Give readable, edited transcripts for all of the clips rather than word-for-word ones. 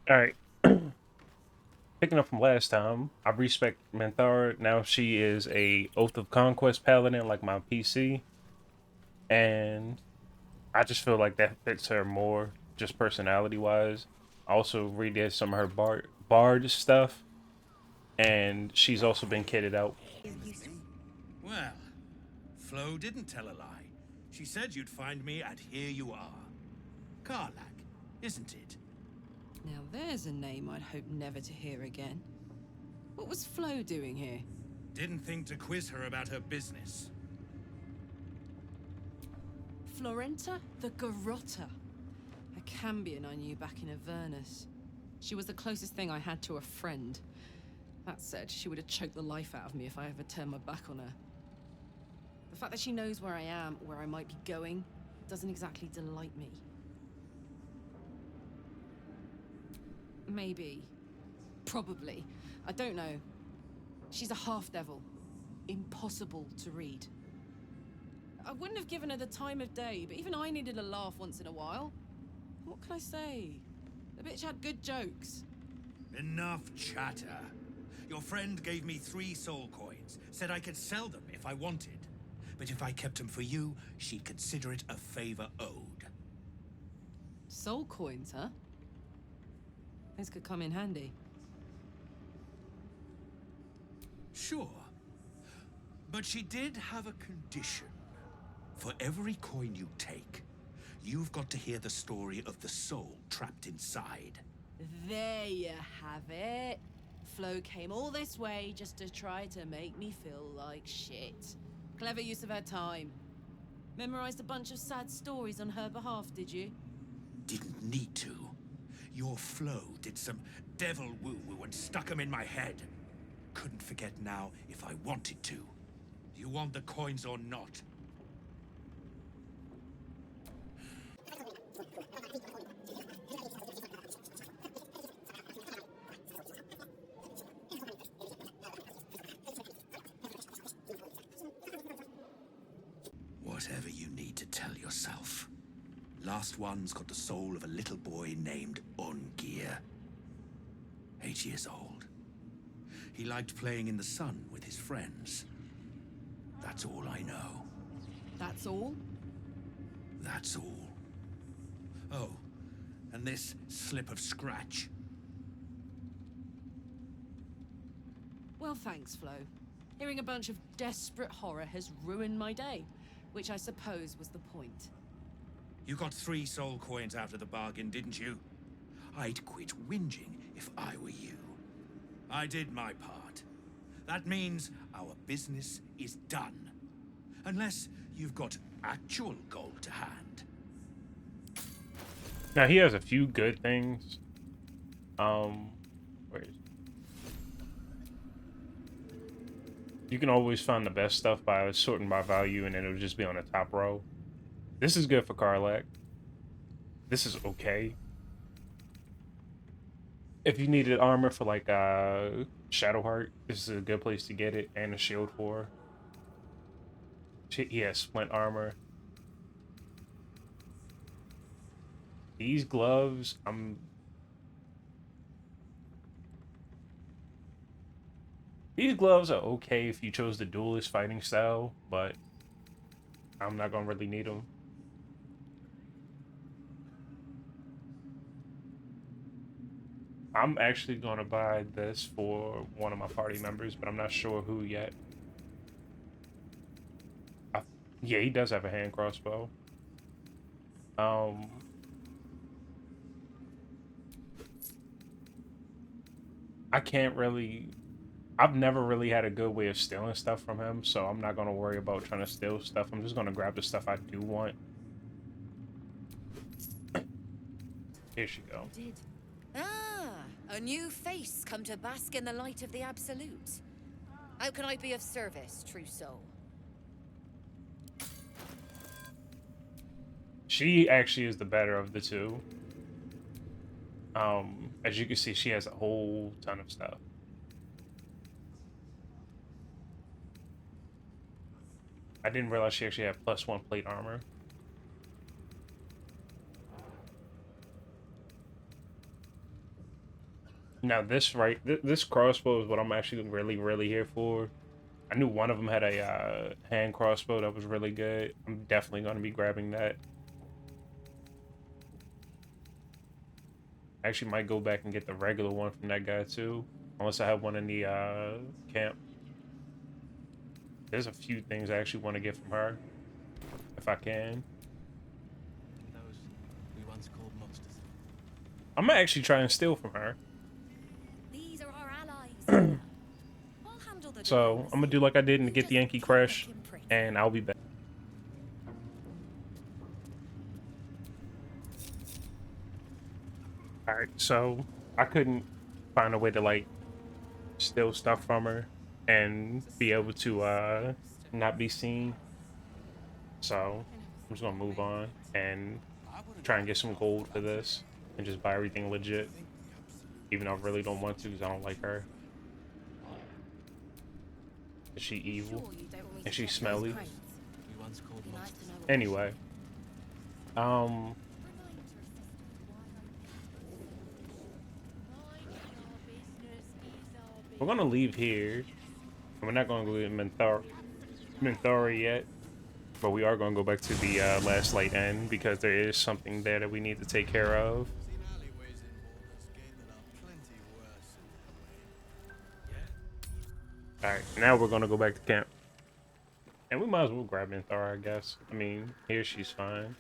All right. Picking up from last time, I respect Menthara. Now she is a Oath of Conquest paladin like my PC, and I just feel like that fits her more, just personality wise. I also redid some of her bard stuff, and she's also been kitted out. Well, Flo didn't tell a lie. She said you'd find me, and here you are. Karlak, isn't it? Now there's a name I'd hope never to hear again. What was Flo doing here? Didn't think to quiz her about her business. Florenta the Garotta. A Cambion I knew back in Avernus. She was the closest thing I had to a friend. That said, she would have choked the life out of me if I ever turned my back on her. The fact that she knows where I am, where I might be going, doesn't exactly delight me. Maybe. Probably. I don't know. She's a half-devil. Impossible to read. I wouldn't have given her the time of day, but even I needed a laugh once in a while. What can I say? The bitch had good jokes. Enough chatter. Your friend gave me 3 soul coins, said I could sell them if I wanted. But if I kept them for you, she'd consider it a favor owed. Soul coins, huh? Those could come in handy. Sure. But she did have a condition. For every coin you take, you've got to hear the story of the soul trapped inside. There you have it. Flo came all this way just to try to make me feel like shit. Clever use of her time. Memorized a bunch of sad stories on her behalf, did you? Didn't need to. Your Flo did some devil woo-woo and stuck 'em in my head. Couldn't forget now if I wanted to. You want the coins or not? Whatever you need to tell yourself. Last one's got the soul of a little boy named Ungir. 8 years old. He liked playing in the sun with his friends. That's all I know. That's all? That's all. Oh, and this slip of scratch. Well, thanks, Flo. Hearing a bunch of desperate horror has ruined my day, which I suppose was the point. You got 3 soul coins out of the bargain, didn't you? I'd quit whinging if I were you. I did my part. That means our business is done. Unless you've got actual gold to hand. Now he has a few good things. Where is You can always find the best stuff by sorting by value, and it'll just be on the top row. This is good for Karlak. This is okay. If you needed armor for like Shadowheart, this is a good place to get it, and a shield for her. He has splint armor. These gloves, these gloves are okay if you chose the duelist fighting style, but I'm not gonna really need them. I'm actually gonna buy this for one of my party members, but I'm not sure who yet. I, yeah, he does have a hand crossbow. Um, I can't really. I've never really had a good way of stealing stuff from him, so I'm not gonna worry about trying to steal stuff. I'm just gonna grab the stuff I do want. Here she go. Did. Ah, a new face come to bask in the light of the Absolute. How can I be of service, true soul? She actually is the better of the two. As you can see, she has a whole ton of stuff. I didn't realize she actually had +1 plate armor. Now this this crossbow is what I'm actually really here for. I knew one of them had a hand crossbow that was really good. I'm definitely going to be grabbing that. I actually might go back and get the regular one from that guy too, unless I have one in the camp. There's a few things I actually want to get from her, if I can. Those we once called monsters. I'm gonna actually try and steal from her. These are our allies. I'll handle the So I'm gonna do like I did and You get just the Yankee keep Crash, looking pretty. and I'll be back. All right, so I couldn't find a way to like steal stuff from her and be able to not be seen. So I'm just gonna move on and try and get some gold for this and just buy everything legit. Even though I really don't want to because I don't like her. Is she evil? Sure you don't want me And to she's check smelly? those crates? We once called Be nice monsters. to know what Anyway. We're gonna leave here. And we're not gonna go to Menthora yet. But we are gonna go back to the last light end because there is something there that we need to take care of. Seen alleyways in Baldur's Gate that are plenty worse in their way. Alright, now we're gonna go back to camp. And we might as well grab Menthora, I guess. I mean, here she's fine.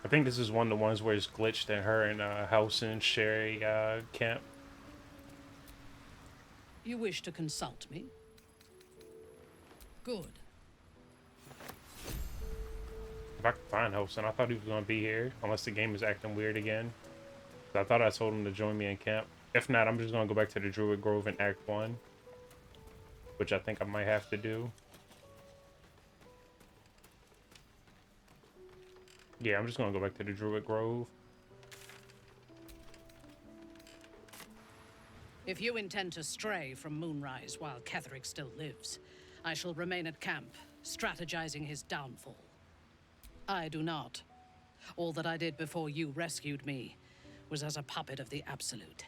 I think this is one of the ones where it's glitched and her and Housen share a camp. You wish to consult me? Good. If I can find Housen, I thought he was going to be here. Unless the game is acting weird again. I thought I told him to join me in camp. If not, I'm just going to go back to the Druid Grove in Act 1. Which I think I might have to do. Yeah, I'm just gonna go back to the Druid Grove. If you intend to stray from Moonrise while Ketherick still lives, I shall remain at camp, strategizing his downfall. I do not. All that I did before you rescued me was as a puppet of the Absolute.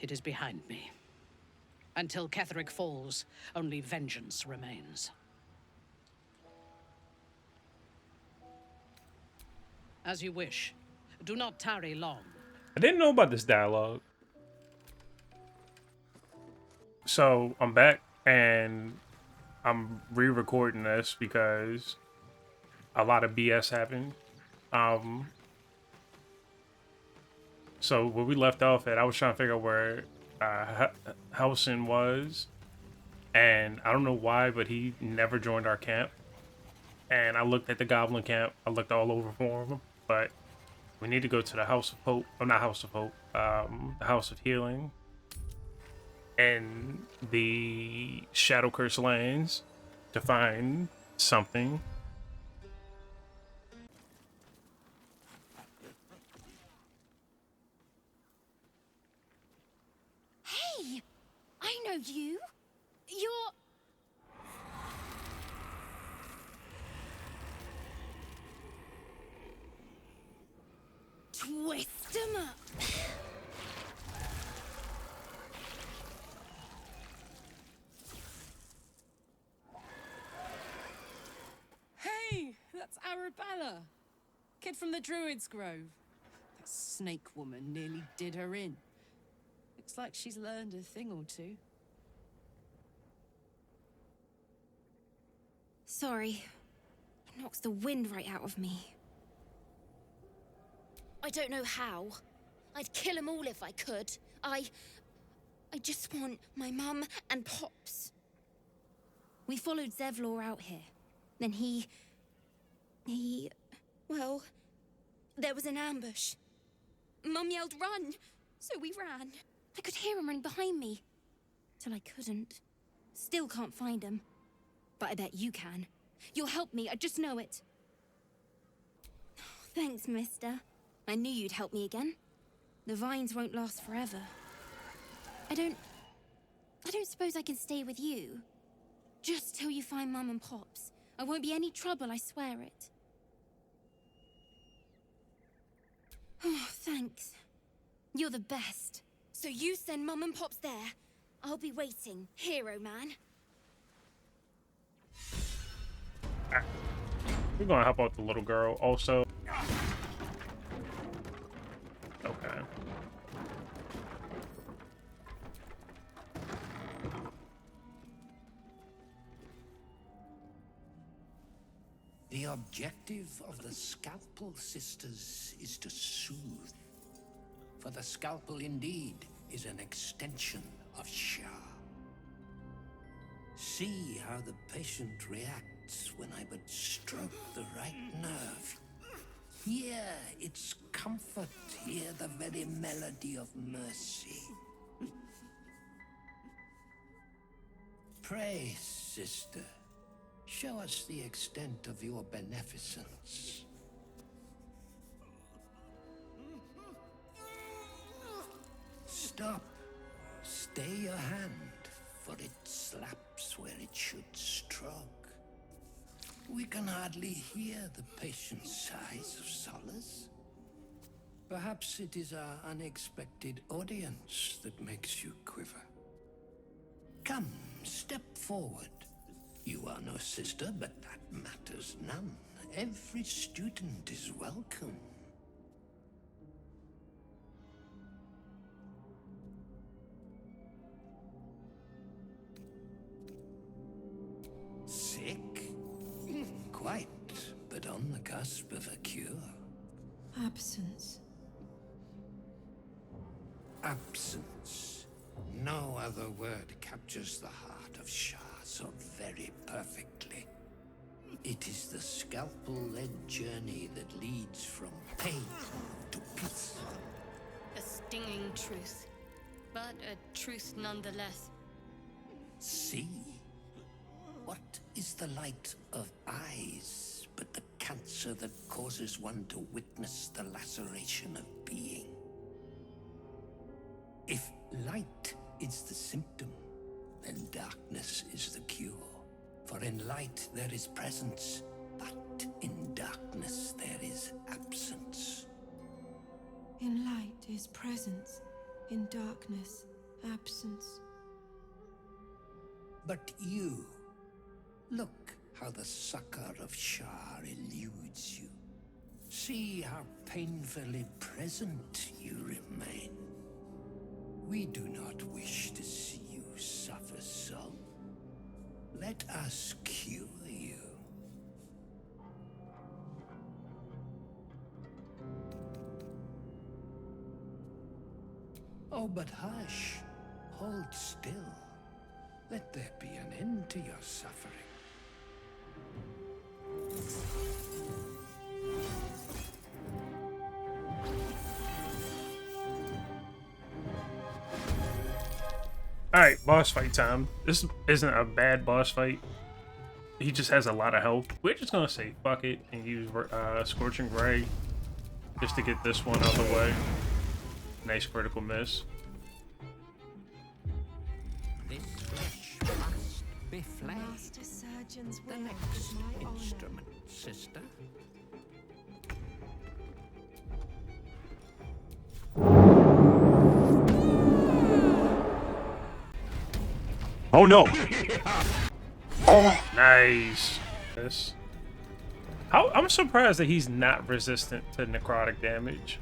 It is behind me. Until Ketherick falls, only vengeance remains. As you wish. Do not tarry long. I didn't know about this dialogue. So I'm back and I'm re-recording this because a lot of BS happened. So where we left off at, I was trying to figure out where Housen was, and I don't know why, but he never joined our camp. And I looked at the Goblin camp. I looked all over for him, but we need to go to the House of Hope. Oh, not House of Hope. The House of Healing. And the Shadow Curse Lands to find something. Hey! I know you! You're... Twist 'em up! Hey, that's Arabella. Kid from the Druid's Grove. That snake woman nearly did her in. Looks like she's learned a thing or two. Sorry. It knocks the wind right out of me. I don't know how. I'd kill 'em all if I could. I just want my mum and Pops. We followed Zevlor out here. Then he... Well, there was an ambush. Mum yelled, "Run!" So we ran. I could hear him running behind me. Till I couldn't. Still can't find him. But I bet you can. You'll help me, I just know it. Thanks, mister. I knew you'd help me again. The vines won't last forever. I I don't suppose I can stay with you. Just till you find Mum and Pops. I won't be any trouble, I swear it. Oh, thanks. You're the best. So you send Mum and Pops there. I'll be waiting, hero man. We're gonna help out the little girl also. Okay. The objective of the Scalpel Sisters is to soothe. For the Scalpel indeed is an extension of Shah. See how the patient reacts when I but stroke the right nerve. Hear its comfort, hear the very melody of mercy. Pray, sister, show us the extent of your beneficence. Stop. Stay your hand, for it slaps where it should stroke. We can hardly hear the patient's sighs of solace. Perhaps it is our unexpected audience that makes you quiver. Come, step forward. You are no sister, but that matters none. Every student is welcome. Sick? Quite, but on the cusp of a cure. Absence. Absence. No other word captures the heart of Shah so very perfectly. It is the scalpel-led journey that leads from pain to peace. A stinging truth, but a truth nonetheless. See? What is the light of eyes but the cancer that causes one to witness the laceration of being? If light is the symptom, then darkness is the cure. For in light there is presence, but in darkness there is absence. In light is presence, in darkness, absence. But you, look how the succor of Shah eludes you. See how painfully present you remain. We do not wish to see you suffer so. Let us cure you. Oh, but hush. Hold still. Let there be an end to your suffering. Alright, boss fight time. This isn't a bad boss fight. He just has a lot of health. We're just gonna say fuck it and use Scorching Ray just to get this one out of the way. Nice critical miss. This flesh must be flayed. Master Surgeon's The will next is my honor. instrument, sister. Oh no! Oh, nice. This. I'm surprised that he's not resistant to necrotic damage.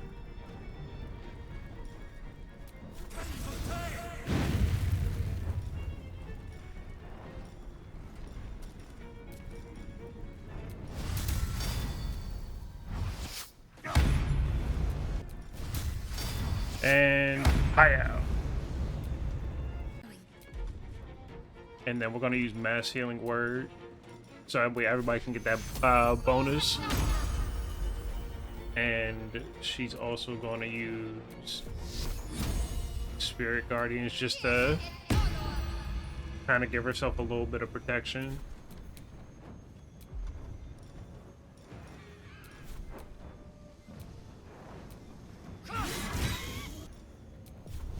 And hiya. And then we're gonna use mass healing word, so that way everybody can get that bonus. And she's also gonna use Spirit Guardians just to kind of give herself a little bit of protection.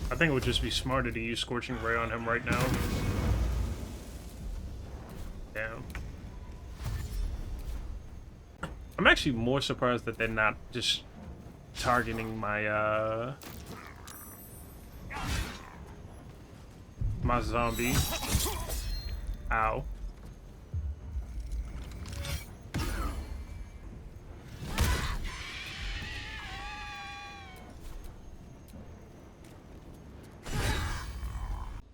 I think it would just be smarter to use Scorching Ray on him right now. Damn. I'm actually more surprised that they're not just targeting my my zombie. Ow.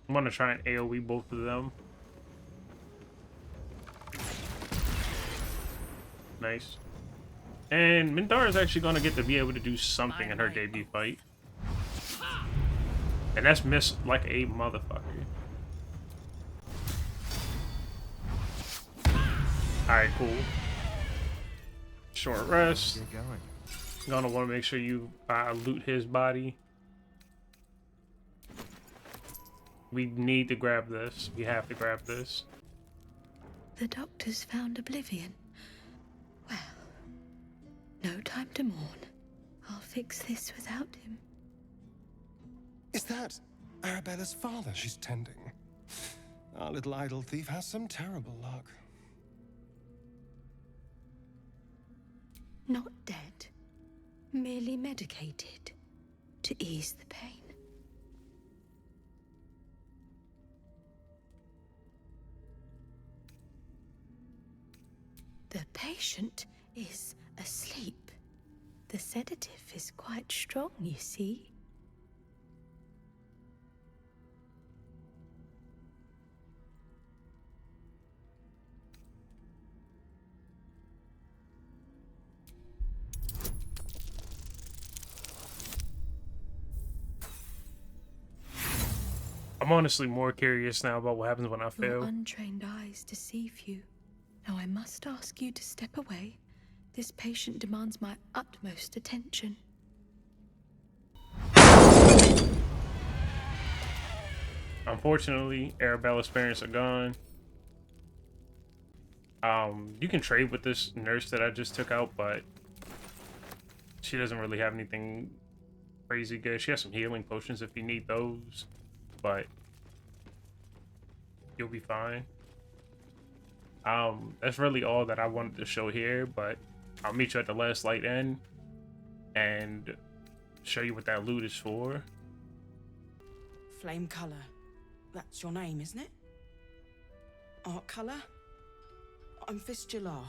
I'm gonna try and AoE both of them. Nice. And Minthara is actually gonna get to be able to do something in her debut fight. And that's missed like a motherfucker. Alright, cool. Short rest. Gonna want to make sure you loot his body. We need to grab this. We have to grab this. The doctors found Oblivion. Well, no time to mourn. I'll fix this without him. Is that Arabella's father she's tending? Our little idol thief has some terrible luck. Not dead. Merely medicated. To ease the pain. The patient is asleep. The sedative is quite strong, you see. I'm honestly more curious now about what happens when I Your fail. untrained eyes deceive you. Now I must ask you to step away. This patient demands my utmost attention. Unfortunately, Arabella's parents are gone. You can trade with this nurse that I just took out, but she doesn't really have anything crazy good. She has some healing potions if you need those, but you'll be fine. That's really all that I wanted to show here, but I'll meet you at the last light inn and show you what that loot is for. Flame color. That's your name, isn't it? Art color? I'm Fistular.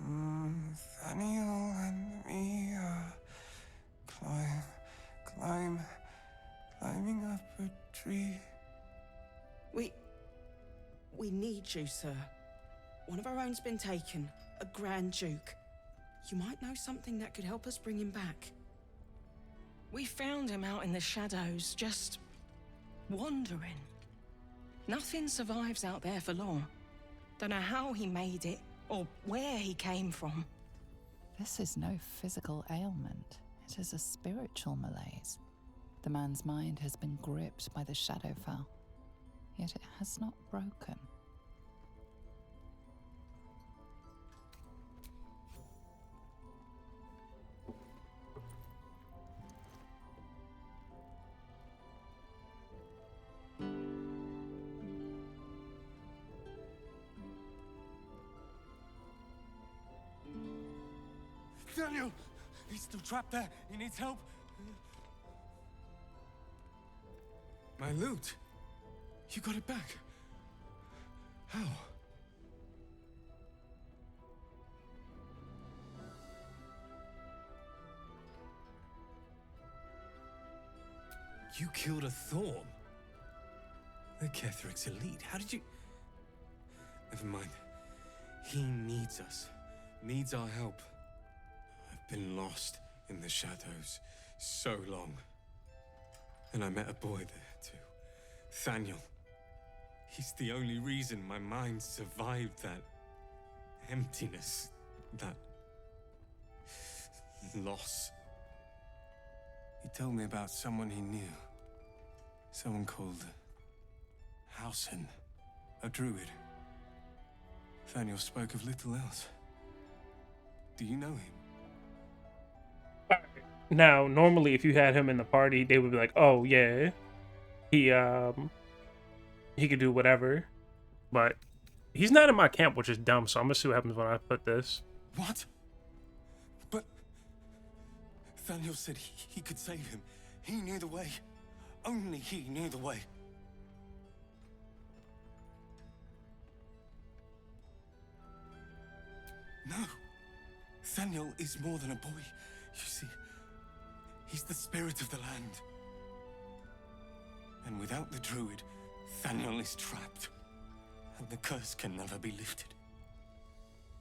Nathaniel and me climbing up a tree. We need you, sir. One of our own's been taken, a Grand Duke. You might know something that could help us bring him back. We found him out in the shadows, just wandering. Nothing survives out there for long. Don't know how he made it, or where he came from. This is no physical ailment. It is a spiritual malaise. The man's mind has been gripped by the Shadowfell, yet it has not broken. Daniel! He's still trapped there. He needs help. My loot. You got it back. How? You killed a Thorn. The Ketheric's elite. How did you... Never mind. He needs us. Needs our help. I've been lost in the shadows so long. And I met a boy there too. Thaniel. He's the only reason my mind survived that emptiness, that loss. He told me about someone he knew. Someone called Hausen, a druid. Thaniel spoke of little else. Do you know him? Now, normally, if you had him in the party, they would be like, "Oh yeah, he could do whatever," but he's not in my camp, which is dumb. So I'm gonna see what happens when I put this. What? But Nathaniel said he could save him. He knew the way. Only he knew the way. No. Nathaniel is more than a boy. You see, he's the spirit of the land. And without the druid, Nathaniel is trapped. And the curse can never be lifted.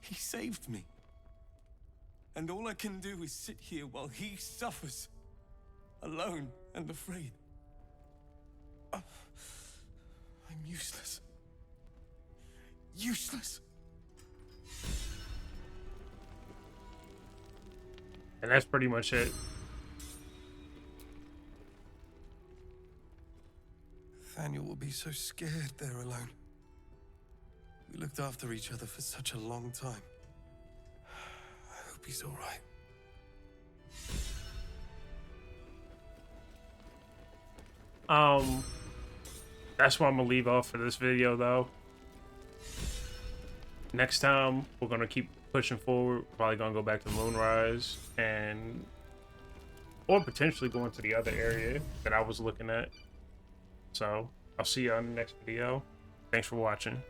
He saved me. And all I can do is sit here while he suffers. Alone and afraid. I'm useless. Useless. And that's pretty much it. Nathaniel will be so scared there alone. We looked after each other for such a long time. I hope he's all right. That's where I'm gonna leave off for this video, though. Next time, we're gonna keep pushing forward. Probably gonna go back to Moonrise or potentially go into the other area that I was looking at. So I'll see you on the next video. Thanks for watching.